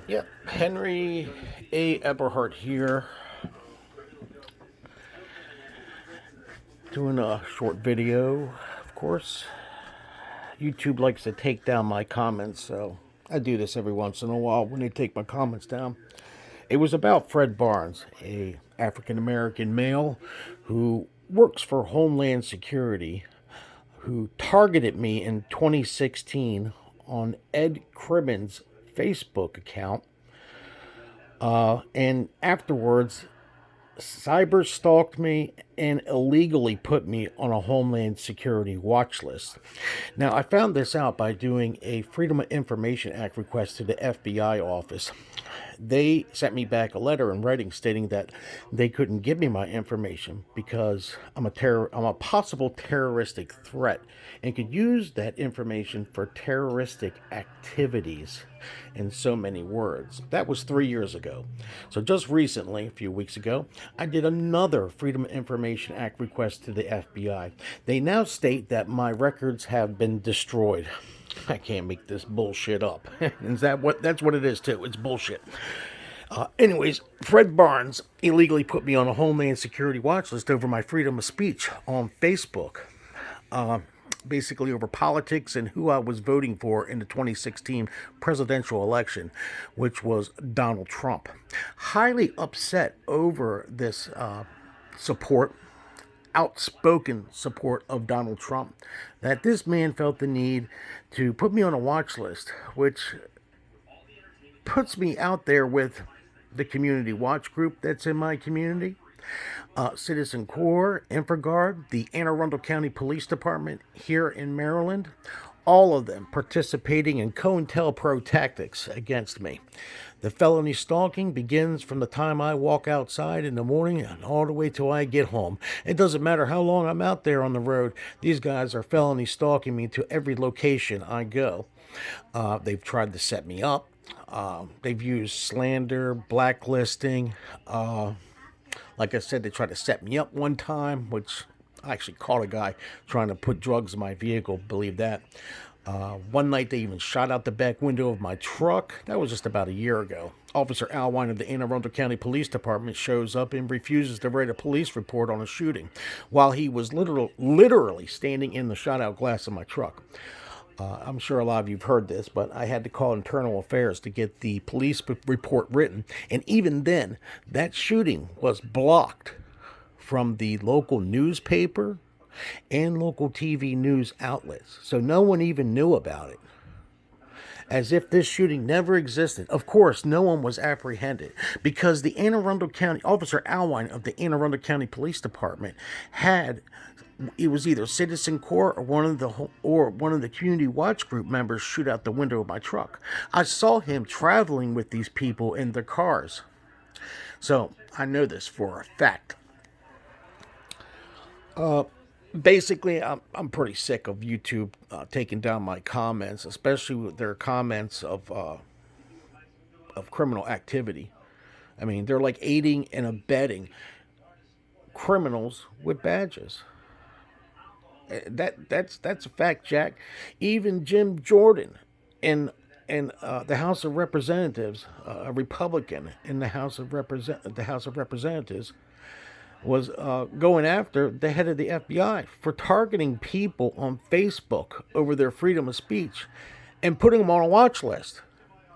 Yep, Henry A. Eberhardt here, doing a short video. Of course, YouTube likes to take down my comments, so I do this every once in a while when they take my comments down. It was about Fred Barnes, a African American male who works for Homeland Security, who targeted me in 2016 on Ed Cribbins' Facebook account, and afterwards cyber stalked me and illegally put me on a Homeland Security watch list. Now, I found this out by doing a Freedom of Information Act request to the FBI office. They sent me back a letter in writing stating that they couldn't give me my information because I'm a possible terroristic threat and could use that information for terroristic activities, in so many words. That was 3 years ago. So just recently, a few weeks ago, I did another Freedom of Information Act request to the FBI. They now state that my records have been destroyed. I can't make this bullshit up. Is that what? That's what it is too. It's bullshit. Anyways, Fred Barnes illegally put me on a Homeland Security watch list over my freedom of speech on Facebook. Basically over politics and who I was voting for in the 2016 presidential election, which was Donald Trump. Highly upset over this support, outspoken support of Donald Trump, that this man felt the need to put me on a watch list, which puts me out there with the community watch group that's in my community, Citizen Corps, InfraGard, the Anne Arundel County Police Department here in Maryland, all of them participating in COINTELPRO tactics against me. The felony stalking begins from the time I walk outside in the morning and all the way till I get home. It doesn't matter how long I'm out there on the road. These guys are felony stalking me to every location I go. They've tried to set me up. They've used slander, blacklisting. Like I said, they tried to set me up one time, which I actually caught a guy trying to put drugs in my vehicle, believe that. One night they even shot out the back window of my truck. That was just about a year ago. Officer Alwine of the Anne Arundel County Police Department shows up and refuses to write a police report on a shooting while he was literally standing in the shot out glass of my truck. I'm sure a lot of you've heard this, but I had to call Internal Affairs to get the police report written. And even then, that shooting was blocked from the local newspaper and local TV news outlets. So no one even knew about it. As if this shooting never existed. Of course, no one was apprehended because the Anne Arundel County, Officer Alwine of the Anne Arundel County Police Department had, it was either Citizen Corps or one of the community watch group members shoot out the window of my truck. I saw him traveling with these people in their cars. So I know this for a fact. Basically, I'm pretty sick of YouTube taking down my comments, especially with their comments of criminal activity. I mean, they're like aiding and abetting criminals with badges. That's a fact, Jack. Even Jim Jordan in the House of Representatives, a Republican in the House of Representatives, was going after the head of the FBI for targeting people on Facebook over their freedom of speech and putting them on a watch list.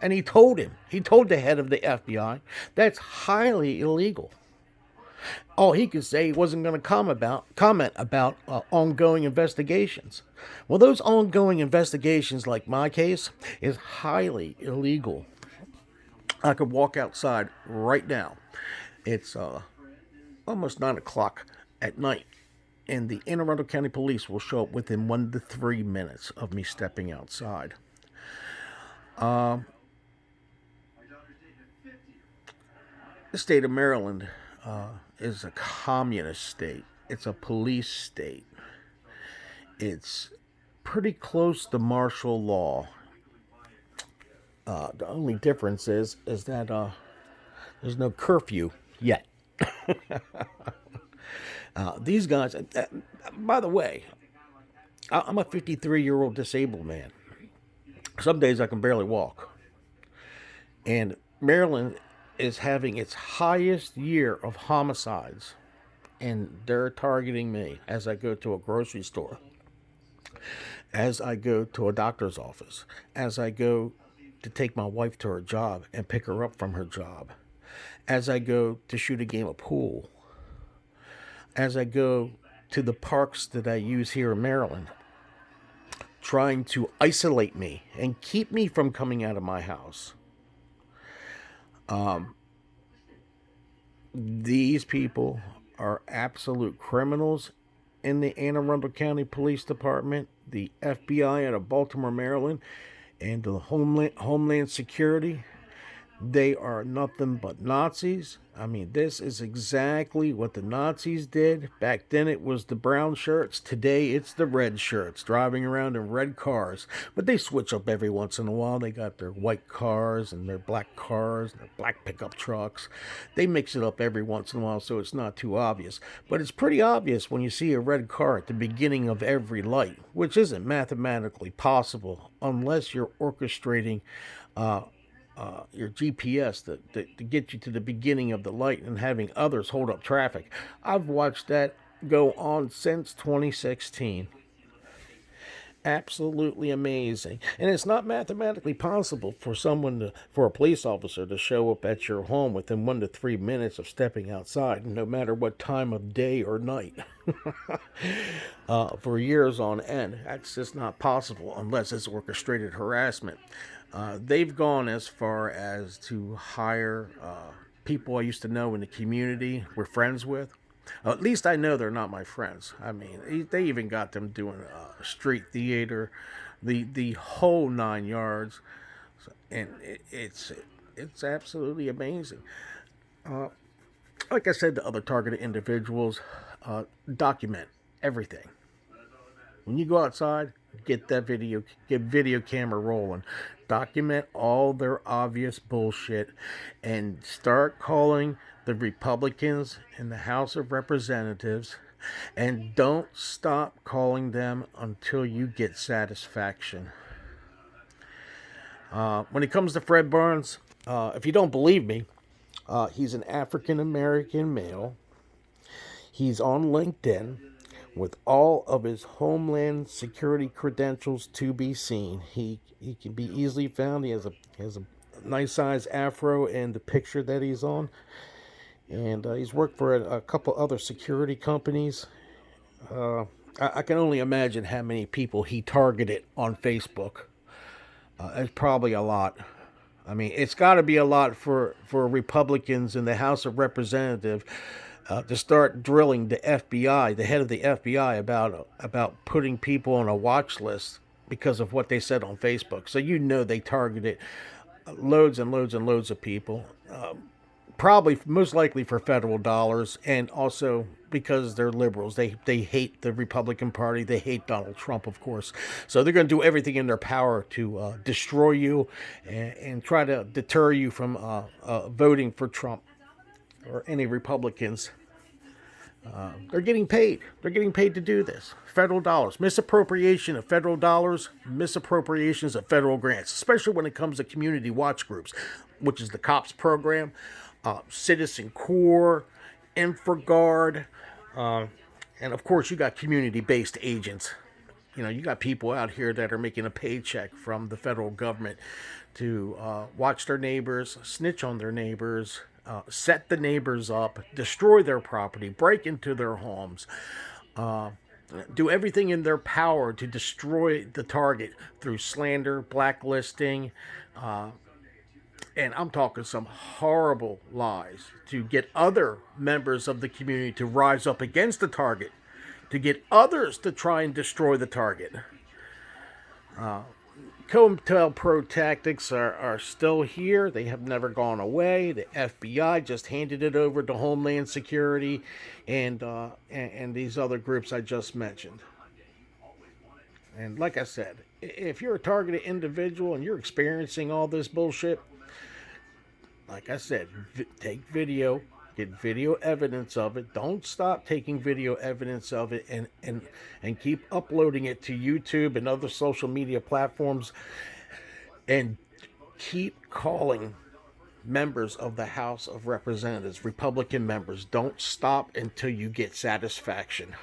And he told the head of the FBI, that's highly illegal. All he could say he wasn't going to comment about ongoing investigations. Well, those ongoing investigations, like my case, is highly illegal. I could walk outside right now. It's almost 9 o'clock at night, and the Anne Arundel County Police will show up within 1 to 3 minutes of me stepping outside. The state of Maryland is a communist state. It's a police state. It's pretty close to martial law. The only difference is that there's no curfew yet. These guys, by the way, I'm a 53-year-old disabled man. Some days I can barely walk. And Maryland is having its highest year of homicides, and they're targeting me as I go to a grocery store, as I go to a doctor's office, as I go to take my wife to her job and pick her up from her job, as I go to shoot a game of pool, as I go to the parks that I use here in Maryland, trying to isolate me and keep me from coming out of my house. These people are absolute criminals in the Anne Arundel County Police Department, the FBI out of Baltimore, Maryland, and the Homeland Security. They are nothing but Nazis. I mean, this is exactly what the Nazis did. Back then it was the brown shirts. Today it's the red shirts, driving around in red cars. But they switch up every once in a while. They got their white cars and their black cars and their black pickup trucks. They mix it up every once in a while so it's not too obvious. But it's pretty obvious when you see a red car at the beginning of every light, which isn't mathematically possible unless you're orchestrating your GPS to get you to the beginning of the light and having others hold up traffic. I've watched that go on since 2016. Absolutely amazing. And it's not mathematically possible for for a police officer to show up at your home within 1 to 3 minutes of stepping outside, no matter what time of day or night, for years on end. That's just not possible unless it's orchestrated harassment. They've gone as far as to hire people I used to know in the community, we're friends with. At least I know they're not my friends. I mean, they even got them doing street theater, the whole 9 yards, and it's absolutely amazing. Like I said to other targeted individuals, document everything. When you go outside, get video camera rolling. Document all their obvious bullshit and start calling the Republicans in the House of Representatives, and don't stop calling them until you get satisfaction. When it comes to Fred Barnes, if you don't believe me, he's an African American male. He's on LinkedIn with all of his Homeland Security credentials to be seen. He can be easily found. He has a nice size afro in the picture that he's on, and he's worked for a couple other security companies. I can only imagine how many people he targeted on Facebook. It's probably a lot. I mean, it's got to be a lot for Republicans in the House of Representatives to start drilling the FBI, the head of the FBI, about putting people on a watch list because of what they said on Facebook. So they targeted loads and loads and loads of people, probably most likely for federal dollars, and also because they're liberals. They hate the Republican Party. They hate Donald Trump, of course. So they're going to do everything in their power to destroy you and try to deter you from voting for Trump or any Republicans. They're getting paid. They're getting paid to do this. Federal dollars. Misappropriation of federal dollars. Misappropriations of federal grants, especially when it comes to community watch groups, which is the COPS program, Citizen Corps, InfraGard, and of course you got community-based agents. You got people out here that are making a paycheck from the federal government to watch their neighbors, snitch on their neighbors, set the neighbors up, destroy their property, break into their homes, do everything in their power to destroy the target through slander, blacklisting, and I'm talking some horrible lies to get other members of the community to rise up against the target, to get others to try and destroy the target. COINTELPRO tactics are still here. They have never gone away. The FBI just handed it over to Homeland Security and these other groups I just mentioned. And like I said, if you're a targeted individual and you're experiencing all this bullshit, like I said, take video, get video evidence of it. Don't stop taking video evidence of it, and keep uploading it to YouTube and other social media platforms, and keep calling members of the House of Representatives, Republican members, don't stop until you get satisfaction.